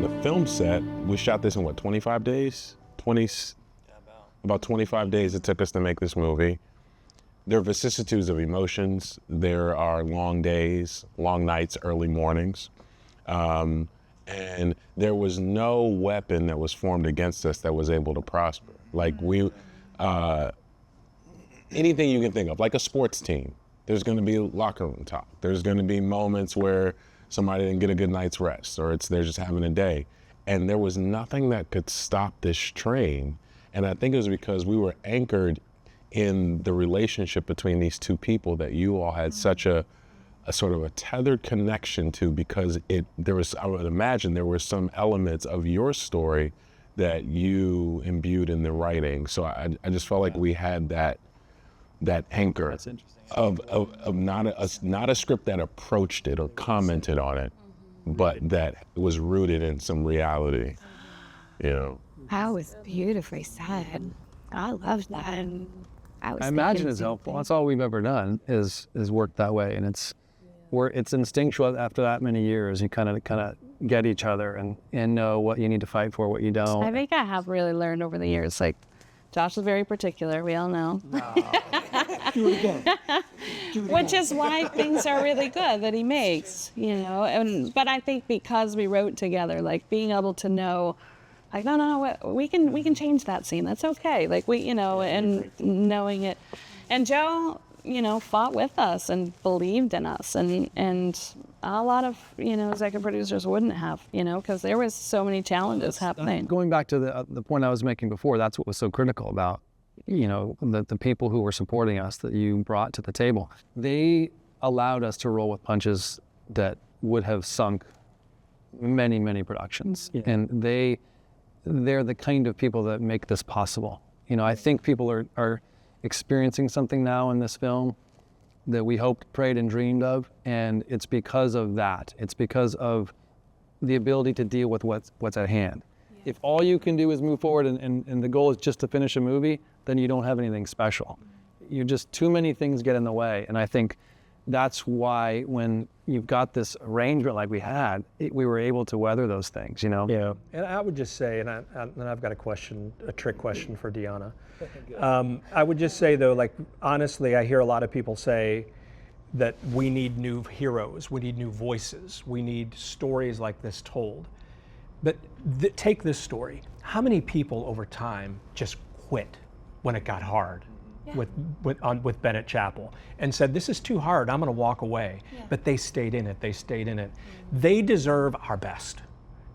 on the film set, we shot this in what, 25 days? About 25 days it took us to make this movie. There are vicissitudes of emotions. There are long days, long nights, early mornings. And there was no weapon that was formed against us that was able to prosper. Like anything you can think of, like a sports team, there's gonna be locker room talk. There's gonna be moments where somebody didn't get a good night's rest, or they're just having a day. And there was nothing that could stop this train. And I think it was because we were anchored in the relationship between these two people that you all had such a sort of a tethered connection to, because I would imagine there were some elements of your story that you imbued in the writing. So I just felt like we had that anchor. That's interesting. Of not a script that approached it or commented on it, but that was rooted in some reality, you know. That was beautifully said. I loved that. I imagine it's helpful. That's all we've ever done is work that way, and it's instinctual. After that many years, you kind of get each other and know what you need to fight for, what you don't. I think I have really learned over the years. Like, Josh is very particular. We all know. No. Do it again. Which is why things are really good that he makes, you know. But I think because we wrote together, like being able to know, like, no, we can change that scene. That's okay. Like and knowing it. And Joe, fought with us and believed in us, and a lot of executive producers wouldn't have, because there was so many challenges happening. Going back to the point I was making before, that's what was so critical about the people who were supporting us that you brought to the table. They allowed us to roll with punches that would have sunk many, many productions, and they're the kind of people that make this possible. I think people are experiencing something now in this film that we hoped, prayed, and dreamed of, and it's because of that. It's because of the ability to deal with what's at hand. If all you can do is move forward and the goal is just to finish a movie, then you don't have anything special. Too many things get in the way, and I think that's why when you've got this arrangement like we had, we were able to weather those things, Yeah, and I would just say, and I've got a trick question for Deanna. I would just say though, like, honestly, I hear a lot of people say that we need new heroes, we need new voices, we need stories like this told. But take this story. How many people over time just quit when it got hard? With Bennett Chapel and said, this is too hard, I'm gonna walk away. Yeah. But they stayed in it. They deserve our best,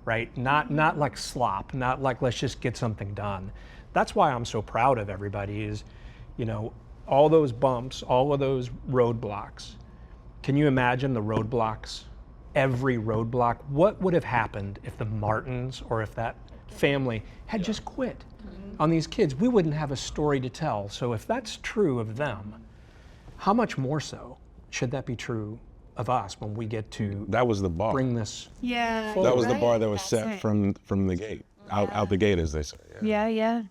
right? Not like slop, not like let's just get something done. That's why I'm so proud of everybody is, all those bumps, all of those roadblocks. Can you imagine the roadblocks? Every roadblock, what would have happened if the Martins or if that family had just quit on these kids? We wouldn't have a story to tell. So if that's true of them, how much more so should that be true of us when we get to that was the bar. Bring this forward. That was the bar that was set from the gate, out the gate, as they say. Yeah.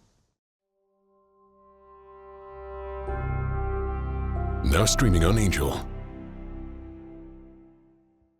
Now streaming on Angel.